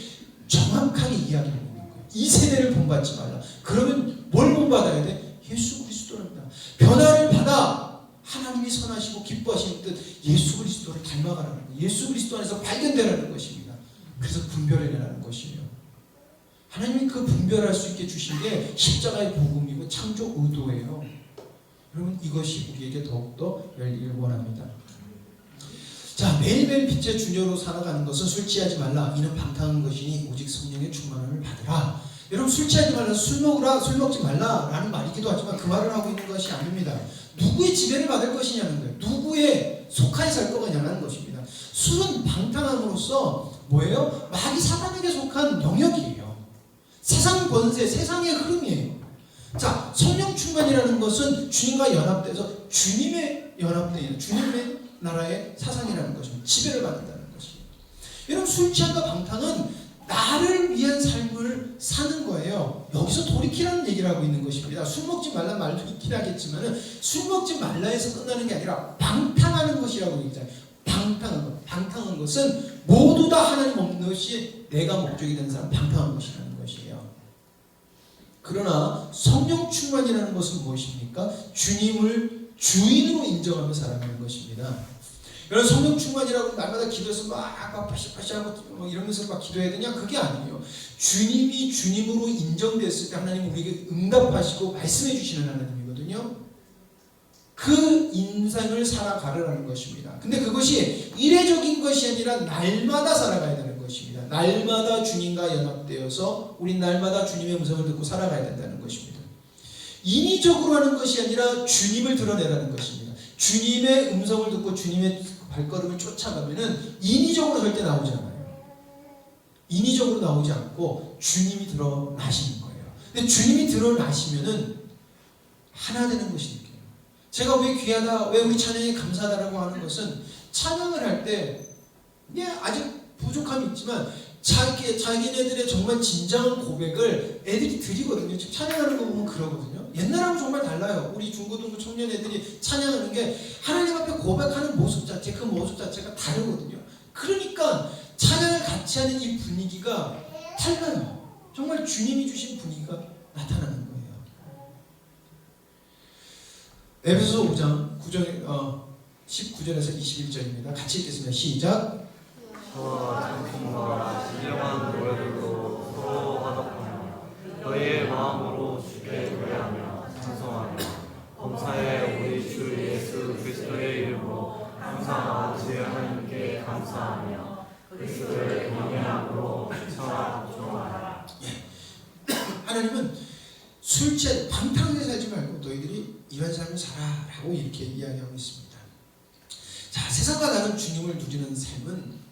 S1: 정확하게 이야기하고 있는 거예요. 이 세대를 본받지 말라. 그러면 뭘 본받아야 돼? 예수 그리스도 축소합니다. 변화를 받아 하나님이 선하시고 기뻐하시는 뜻 예수 그리스도를 닮아가라는 거예요. 예수 그리스도 안에서 발견되라는 것입니다. 그래서 분별해내라는 것이에요. 하나님이 그 분별할 수 있게 주신 게 십자가의 복음이고 창조 의도예요. 여러분 이것이 우리에게 더욱더 열리길 원합니다. 자, 매일매일 빛의 주녀로 살아가는 것은 술 취하지 말라. 이는 방탕한 것이니 오직 성령의 충만함을 받으라. 여러분 술 취하지 말라, 술 먹으라, 술 먹지 말라라는 말이기도 하지만 그 말을 하고 있는 것이 아닙니다. 누구의 지배를 받을 것이냐는 거예요. 누구의 속하에 살 거냐는 것입니다. 술은 방탕함으로써 뭐예요? 마귀 사단에게 속한 영역이에요. 세상 권세, 세상의 흐름이에요. 자, 성령 충만이라는 것은 주님과 연합돼서 주님의 연합되는 주님의 나라의 사상이라는 것입니다. 지배를 받는다는 것이에요. 여러분 술 취함과 방탕은 나를 위한 삶을 사는 거예요. 여기서 돌이키라는 얘기를 하고 있는 것입니다. 술 먹지 말라는 말도 있긴 하겠지만 술 먹지 말라에서 끝나는 게 아니라 방탕하는 것이라고 얘기하잖아요. 방탕한 것은 모두 다 하나님 없는 것이 내가 목적이 되는 사람 방탕한 것이라는 것이에요. 그러나 성령 충만이라는 것은 무엇입니까? 주님을 주인으로 인정하며 살아가는 것입니다. 여러분 성령 충만이라고 날마다 기도해서 막 파시하고 이러면서 막 기도해야 되냐? 그게 아니에요. 주님이 주님으로 인정됐을 때 하나님 우리에게 응답하시고 말씀해 주시는 하나님이거든요. 그 인생을 살아가려는 것입니다. 근데 그것이 이례적인 것이 아니라 날마다 살아가야 되는 것입니다. 날마다 주님과 연합되어서 우린 날마다 주님의 음성을 듣고 살아가야 된다는 것입니다. 인위적으로 하는 것이 아니라 주님을 드러내라는 것입니다. 주님의 음성을 듣고 주님의 발걸음을 쫓아가면은 인위적으로 절대 나오지 않아요. 인위적으로 나오지 않고 주님이 드러나시는 거예요. 근데 주님이 드러나시면은 하나 되는 것이 느껴요. 제가 왜 귀하다, 왜 우리 찬양이 감사하다라고 하는 것은 찬양을 할 때 아직 부족함이 있지만 자기네들의 정말 진정한 고백을 애들이 드리거든요. 지금 찬양하는 거 보면 그러거든요. 옛날하고 정말 달라요. 우리 중고등부 청년 애들이 찬양하는 게 하나님 앞에 고백하는 모습 자체, 그 모습 자체가 다르거든요. 그러니까 찬양을 같이 하는 이 분위기가 달라요. 정말 주님이 주신 분위기가 나타나는 거예요. 에베소서 5장 19절에서 21절입니다. 같이 읽겠습니다. 시작.
S2: 저와 찬송과 신령한 노래들로 서로 화답하며 너희의 마음으로 주께 노래하며 찬송하며 범사에 우리 주 예수 그리스도의 이름으로 항상 아버지 하나님께 감사하며 그리스도의 명예함으로 칭찬하고 존경하라.
S1: 하나님은 술 취해 방탕하게 살지 말고 너희들이 이런 삶을 살아라고 이렇게 이야기하고 있습니다. 자, 세상과 다른 주님을 누리는 삶은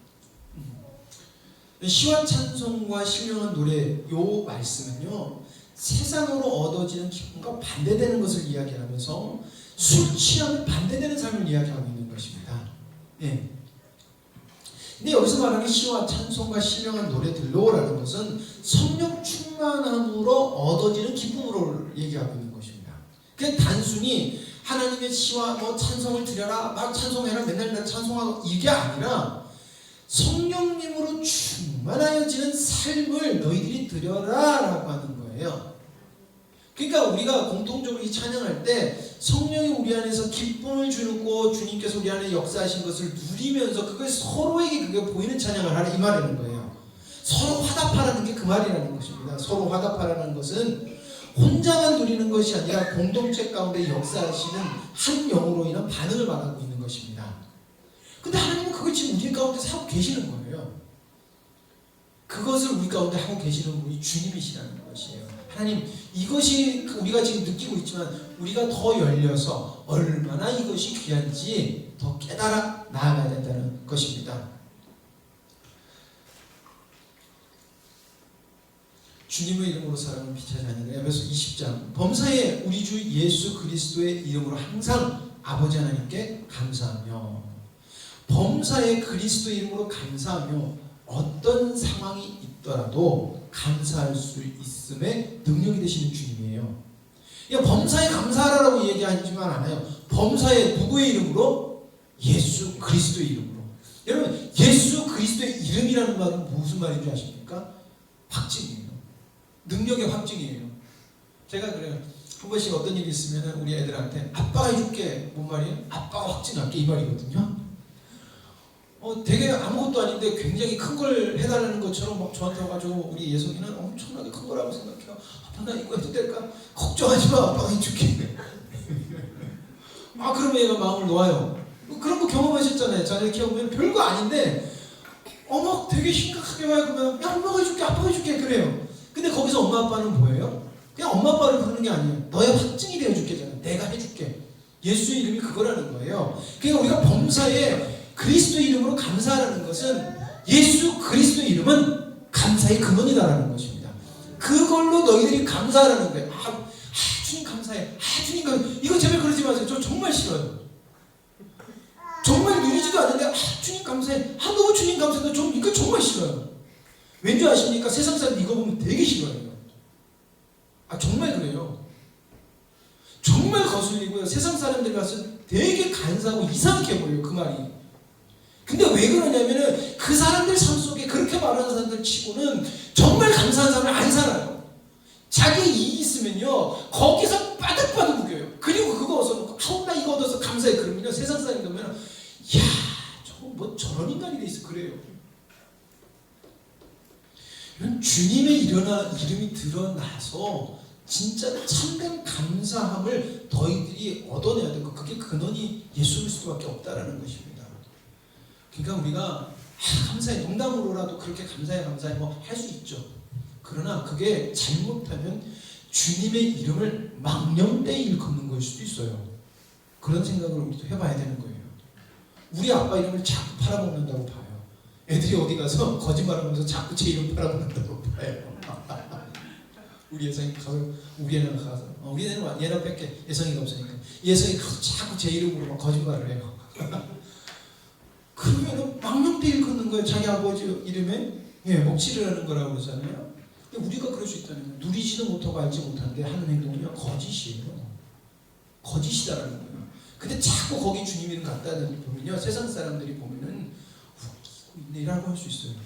S1: 시와 찬송과 신령한 노래 요 말씀은요 세상으로 얻어지는 기쁨과 반대되는 것을 이야기하면서 술 취함에 반대되는 삶을 이야기하고 있는 것입니다. 예. 근데 여기서 말하는 시와 찬송과 신령한 노래들로라는 것은 성령 충만함으로 얻어지는 기쁨으로 얘기하고 있는 것입니다. 그냥 단순히 하나님의 시와 찬송을 드려라, 막 찬송해라, 맨날 찬송하고 이게 아니라 성령님으로 충만하여지는 삶을 너희들이 드려라 라고 하는 거예요. 그러니까 우리가 공통적으로 이 찬양할 때 성령이 우리 안에서 기쁨을 주고 주님께서 우리 안에 역사하신 것을 누리면서 그걸 서로에게 그게 보이는 찬양을 하라 이 말이라는 거예요. 서로 화답하라는 게 그 말이라는 것입니다. 서로 화답하라는 것은 혼자만 누리는 것이 아니라 공동체 가운데 역사하시는 한 영으로 인한 반응을 말하고 있는 것입니다. 근데 하나님은 그걸 지금 우리 가운데서 하고 계시는 거예요. 그것을 우리 가운데 하고 계시는 분이 주님이시라는 것이에요. 하나님, 이것이 우리가 지금 느끼고 있지만 우리가 더 열려서 얼마나 이것이 귀한지 더 깨달아 나아가야 된다는 것입니다. 주님의 이름으로 사람을 피차지 않는 에베소 20장 범사에 우리 주 예수 그리스도의 이름으로 항상 아버지 하나님께 감사하며 범사에 그리스도의 이름으로 감사하며 어떤 상황이 있더라도 감사할 수 있음에 능력이 되시는 주님이에요. 범사에 감사하라고 얘기하지만 않아요. 범사에 누구의 이름으로? 예수 그리스도의 이름으로. 여러분 예수 그리스도의 이름이라는 말은 무슨 말인 줄 아십니까? 확증이에요. 능력의 확증이에요. 제가 그래요. 한 번씩 어떤 일이 있으면 우리 애들한테 아빠가 해줄게. 뭔 말이에요? 아빠가 확증할게 이 말이거든요. 되게 아무것도 아닌데 굉장히 큰 걸 해달라는 것처럼 막 저한테 와가지고 우리 예성이는 엄청나게 큰 거라고 생각해요. 아빠 나 이거 해도 될까? 걱정하지 마. 아빠가 해줄게. 그러면 얘가 마음을 놓아요. 그런 거 경험하셨잖아요. 자녀 키워보면 별거 아닌데 막 되게 심각하게 와요. 그러면 야 엄마가 해줄게 아빠가 해줄게 그래요. 근데 거기서 엄마 아빠는 뭐예요? 그냥 엄마 아빠를 부르는 게 아니에요. 너의 확증이 되어줄게잖아요. 내가 해줄게. 예수의 이름이 그거라는 거예요. 그러니까 우리가 범사에 그리스도 이름으로 감사하라는 것은 예수 그리스도 이름은 감사의 근원이다라는 것입니다. 그걸로 너희들이 감사하라는 거예요. 주님 감사해. 주님 감사해. 이거 제발 그러지 마세요. 저 정말 싫어요. 정말 누리지도 않는데 주님 감사해. 너무 주님 감사해. 저 이거 정말 싫어요. 왠지 아십니까? 세상 사람 이거 보면 되게 싫어해요. 정말 그래요. 정말 거슬리고요. 세상 사람들이 봐서 되게 간사하고 이상하게 보여요. 그 말이. 근데 왜 그러냐면은 그 사람들 삶 속에 그렇게 말하는 사람들 치고는 정말 감사한 사람을 안 살아요. 자기 이익이 있으면요 거기서 빠득빠득 우겨요. 그리고 그거 얻어서 나 이거 얻어서 감사해. 그러면요 세상 사람이 보면 저거 뭐 저런 인간이 돼 있어 그래요. 이런 주님의 이름이 드러나서 진짜 참된 감사함을 너희들이 얻어내야 되고 그게 근원이 예수 그리스도밖에 없다라는 것입니다. 그러니까 우리가 감사해 농담으로라도 그렇게 감사해 뭐 할 수 있죠. 그러나 그게 잘못하면 주님의 이름을 망령되이 일컫는 걸 수도 있어요. 그런 생각을 우리도 해봐야 되는 거예요. 우리 아빠 이름을 자꾸 팔아먹는다고 봐요. 애들이 어디 가서 거짓말하면서 자꾸 제 이름 팔아먹는다고 봐요. 우리 예성이 가서 우리 애는 가서 우리 애는 얘는 뺄게. 예성이가 없으니까 예성이 가서 자꾸 제 이름으로 막 거짓말을 해요. 그러면 망령되이 일컫는 거예요. 자기 아버지 이름에 먹칠을 하는 거라고 그러잖아요. 근데 우리가 그럴 수 있다는 거예요. 누리지도 못하고 알지 못하는데 하는 행동은요 거짓이에요. 거짓이다라는 거예요. 근데 자꾸 거기 주님 이름 갖다 보면요 세상 사람들이 보면은 웃기고 있네라고 할 수 있어요.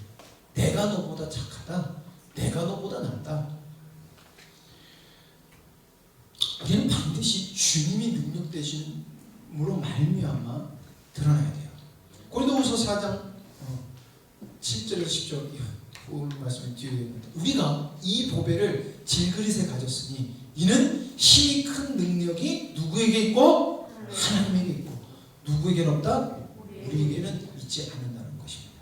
S1: 내가 너보다 착하다. 내가 너보다 낫다. 우리는 반드시 주님이 능력 되심으로 말미암아 드러나야 돼요. 고린도후서 4장 7절에서 10절 오늘 말씀을 뒤에 있는데 우리가 이 보배를 질그릇에 가졌으니 이는 힘이 큰 능력이 누구에게 있고 하나님에게 있고 누구에게는 없다? 우리에게는 있지 않는다는 것입니다.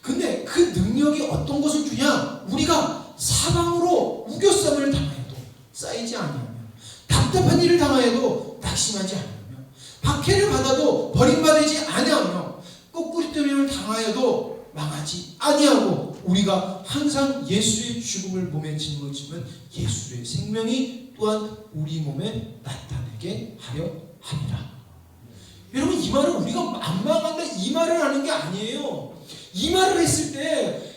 S1: 근데 그 능력이 어떤 것을 주냐? 우리가 사방으로 우겨쌈을 당해도 쌓이지 아니하며 답답한 일을 당하여도 낙심하지 않으며 박해를 받아도 버림받지 아니하며 꼬꾸리뜨림을 당하여도 망하지 아니하고 우리가 항상 예수의 죽음을 몸에 짊어지면 예수의 생명이 또한 우리 몸에 나타나게 하려 함이라. 여러분 이 말은 우리가 안 망한다 이 말을 하는 게 아니에요. 이 말을 했을 때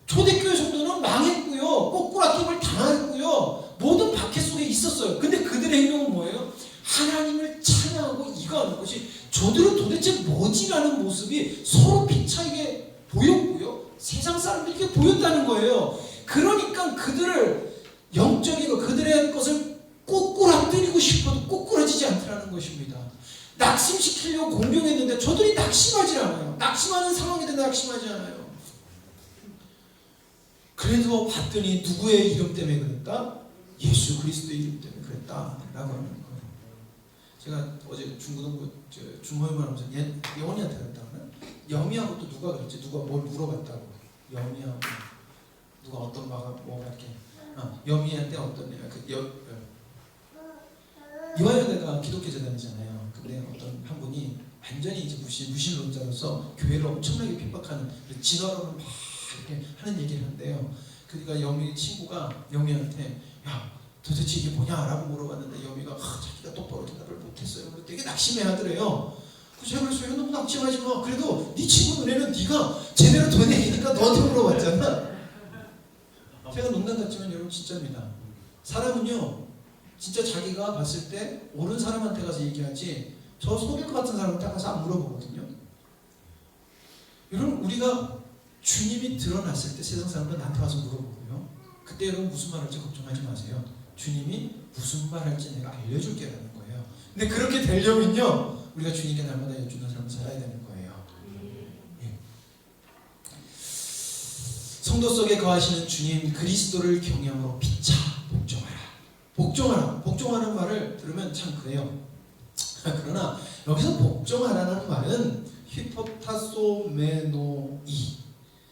S1: 초대교회 성도는 망했고요. 꼬꾸라김을 당했고요. 모든 박해 속에 있었어요. 근데 그들의 행동은 뭐예요? 하나님을 찬양하고 이거하는 것이 저들은 도대체 뭐지라는 모습이 서로 피차이게 보였고요. 세상 사람들에게 보였다는 거예요. 그러니까 그들을 영적인 것, 그들의 것을 꼬꾸라뜨리고 싶어도 꼬꾸라지지 않더라는 것입니다. 낙심시키려고 공격했는데 저들이 낙심하지 않아요. 낙심하는 상황인데 낙심하지 않아요. 그래서 봤더니 누구의 이름 때문에 그랬다? 예수 그리스도의 이름 때문에 그랬다라고 하는 거예요. 제가 어제 중고등부 중모임을 하면서 영원이한테 그랬다고요. 여미하고 또 누가 그랬지? 누가 뭘 물어봤다고. 여미하고 누가 어떤 뭐가 이렇게 여미한테 어떤 이화여대가 기독교 재단이잖아요. 근데 어떤 한 분이 완전히 이제 무신론자로서 교회를 엄청나게 핍박하는 진화론을 막 이렇게 하는 얘기를 한대요. 그러니까 여미 친구가 여미한테 야 도대체 이게 뭐냐라고 물어봤는데 여미가 자기가 똑바로 대답을 못했어요. 되게 낙심해하더래요. 제가 그랬어요. 너무 낙심하지 마. 그래도 네 친구 눈에는 네가 제대로 된 얘기니까 너한테 물어봤잖아. 제가 농담 같지만 여러분 진짜입니다. 사람은요 진짜 자기가 봤을 때 옳은 사람한테 가서 얘기하지 저 속일 것 같은 사람한테 가서 안 물어보거든요. 여러분 우리가 주님이 드러났을 때 세상 사람들은 나한테 와서 물어보고요. 그때 여러분 무슨 말 할지 걱정하지 마세요. 주님이 무슨 말 할지 내가 알려줄게라는 거예요. 근데 그렇게 되려면요, 우리가 주님께 날마다 여쭈는 삶을 살아야 되는 거예요. 예. 성도 속에 거하시는 주님 그리스도를 경외함으로 피차 복종하라. 복종하라. 복종하는 말을 들으면 참 그래요. 그러나 여기서 복종하라는 말은 히포타소메노이.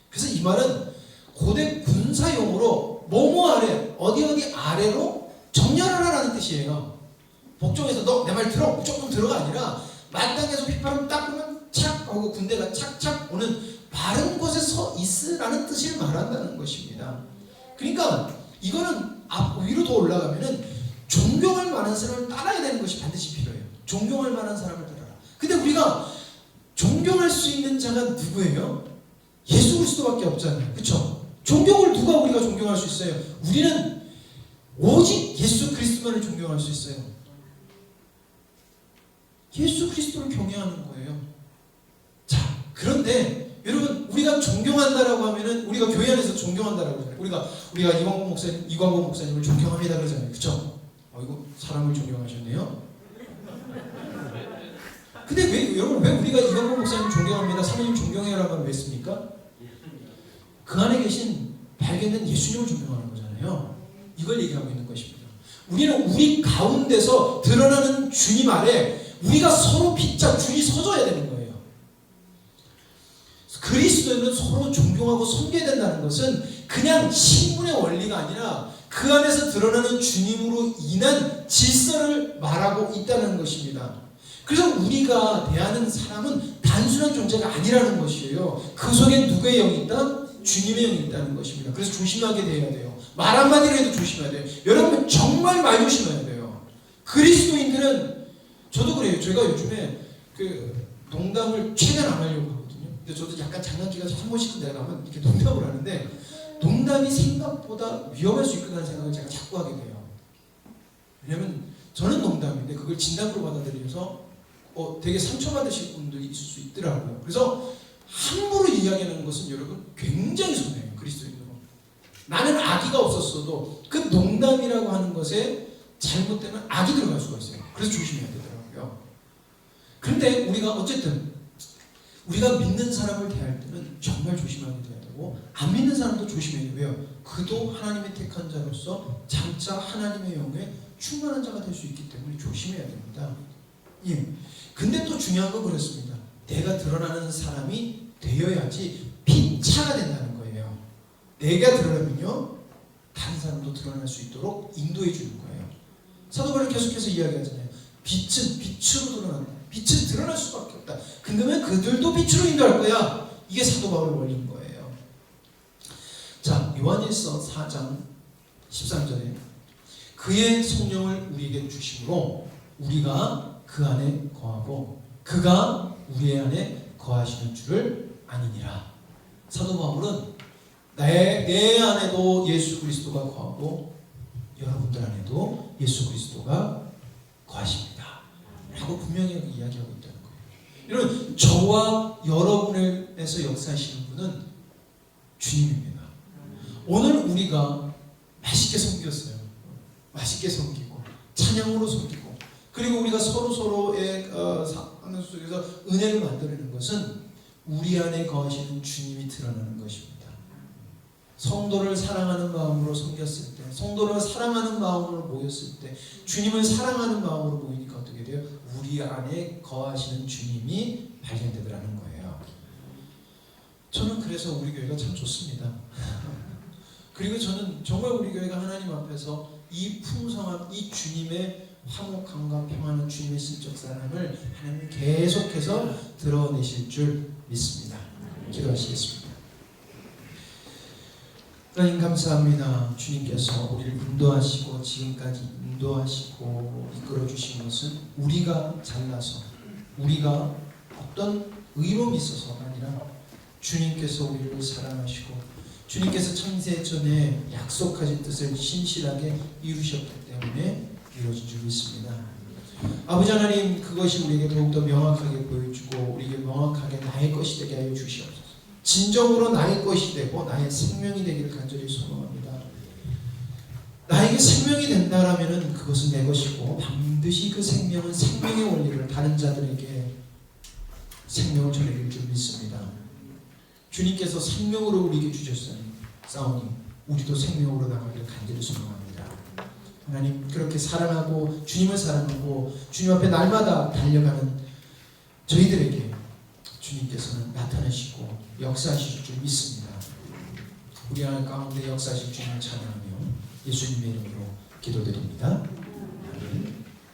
S1: 그래서 이 말은 고대 군사용어로 뭐뭐 아래, 어디 아래로 정렬하라라는 뜻이에요. 복종해서 너 내 말 들어, 무조건 들어가 아니라 마땅해서 휘파람 딱 보면 착 하고 군대가 착착 오는 바른 곳에 서 있으라는 뜻을 말한다는 것입니다. 그러니까 이거는 위로 더 올라가면은 존경할 만한 사람을 따라야 되는 것이 반드시 필요해요. 존경할 만한 사람을 따라라. 근데 우리가 존경할 수 있는 자가 누구예요? 예수 그리스도밖에 없잖아요. 그렇죠? 존경을 누가 우리가 존경할 수 있어요? 우리는 오직 예수 그리스도만을 존경할 수 있어요. 예수 그리스도를 경외하는 거예요. 자, 그런데 여러분, 우리가 존경한다라고 하면은 우리가 교회 안에서 존경한다라고 하잖아요. 우리가 이광호 목사님을 존경합니다 그러잖아요. 그렇죠? 이거 사람을 존경하셨네요. 근데 왜 여러분, 왜 우리가 이광호 목사님 존경합니다, 사모님 존경해라고 왜 했습니까? 그 안에 계신 발견된 예수님을 존경하는 거잖아요. 이걸 얘기하고 있는 것입니다. 우리는 우리 가운데서 드러나는 주님 아래 우리가 서로 피자 줄이 서줘야 되는 거예요. 그리스도인은 서로 존경하고 섬겨야 된다는 것은 그냥 신분의 원리가 아니라 그 안에서 드러나는 주님으로 인한 질서를 말하고 있다는 것입니다. 그래서 우리가 대하는 사람은 단순한 존재가 아니라는 것이에요. 그 속에 누구의 영이 있다? 주님의 영이 있다는 것입니다. 그래서 조심하게 돼야 돼요. 말 한마디로 해도 조심해야 돼요. 여러분 정말 말 조심해야 돼요. 그리스도인들은, 저도 그래요. 제가 요즘에 그 농담을 최대한 안 하려고 하거든요. 근데 저도 약간 장난기가 한 번씩 내가면 이렇게 농담을 하는데, 농담이 생각보다 위험할 수 있구나라는 생각을 제가 자꾸 하게 돼요. 왜냐면 저는 농담인데 그걸 진담으로 받아들여서 되게 상처받으실 분들이 있을 수 있더라고요. 그래서 함부로 이야기하는 것은 여러분 굉장히 손해예요. 그리스도인으로. 나는 악의가 없었어도 그 농담이라고 하는 것에 잘못되면 악이 들어갈 수가 있어요. 그래서 조심해야 되더라고요. 그런데 우리가 어쨌든 우리가 믿는 사람을 대할 때는 정말 조심하게 돼야 되고, 안 믿는 사람도 조심해야 돼요. 왜요? 그도 하나님의 택한 자로서 장차 하나님의 영에 충만한 자가 될 수 있기 때문에 조심해야 됩니다. 예. 근데 또 중요한 건 그렇습니다. 내가 드러나는 사람이 되어야지 피차가 된다는 거예요. 내가 드러나면요, 다른 사람도 드러날 수 있도록 인도해 주는 거예요. 사도 바울은 계속해서 이야기하잖아요. 빛은 빛으로 드러난다. 빛은 드러날 수밖에 없다. 그러면 그들도 빛으로 인도할 거야. 이게 사도 바울의 원리인 거예요. 자, 요한일서 4장 13절에 그의 성령을 우리에게 주심으로 우리가 그 안에 거하고 그가 우리 안에 거하시는 줄을 아니니라. 사도 바울은 내 안에도 예수 그리스도가 거하고 여러분들 안에도 예수 그리스도가 거하십니다 라고 분명히 이야기하고 있다는 거예요. 여러분, 저와 여러분에서 역사하시는 분은 주님입니다. 오늘 우리가 맛있게 섬겼어요. 맛있게 섬기고 찬양으로 섬기고, 그리고 우리가 서로의 하는 속에서 은혜를 만들어내는 것은 우리 안에 거하시는 주님이 드러나는 것입니다. 성도를 사랑하는 마음으로 섬겼을 때, 성도를 사랑하는 마음으로 모였을 때, 주님을 사랑하는 마음으로 모이니까 어떻게 돼요? 우리 안에 거하시는 주님이 발견되더라는 거예요. 저는 그래서 우리 교회가 참 좋습니다. 그리고 저는 정말 우리 교회가 하나님 앞에서 이 풍성한 이 주님의 화목함과 평안한 주님의 신적 사랑을 하나님 계속해서 드러내실 줄 믿습니다. 기도하시겠습니다. 하나님 감사합니다. 주님께서 우리를 인도하시고 지금까지 인도하시고 이끌어 주신 것은 우리가 잘나서, 우리가 어떤 의로움이 있어서가 아니라 주님께서 우리를 사랑하시고 주님께서 창세 전에 약속하신 뜻을 신실하게 이루셨기 때문에 이루어진 줄 믿습니다. 아버지 하나님, 그것이 우리에게 더욱더 명확하게 보여주고 우리에게 명확하게 나의 것이 되게 하여 주시옵소서. 진정으로 나의 것이 되고 나의 생명이 되기를 간절히 소망합니다. 나에게 생명이 된다라면은 그것은 내 것이고 반드시 그 생명은 생명의 원리를 다른 자들에게 생명을 전해줄 줄 믿습니다. 주님께서 생명으로 우리에게 주셨으니 싸우니 우리도 생명으로 나가기를 간절히 소망합니다. 하나님, 그렇게 사랑하고 주님을 사랑하고 주님 앞에 날마다 달려가는 저희들에게 주님께서는 나타나시고 역사하실 줄 믿습니다. 우리 가운데 역사하실 주님을 찬양하며 예수님의 이름으로 기도드립니다.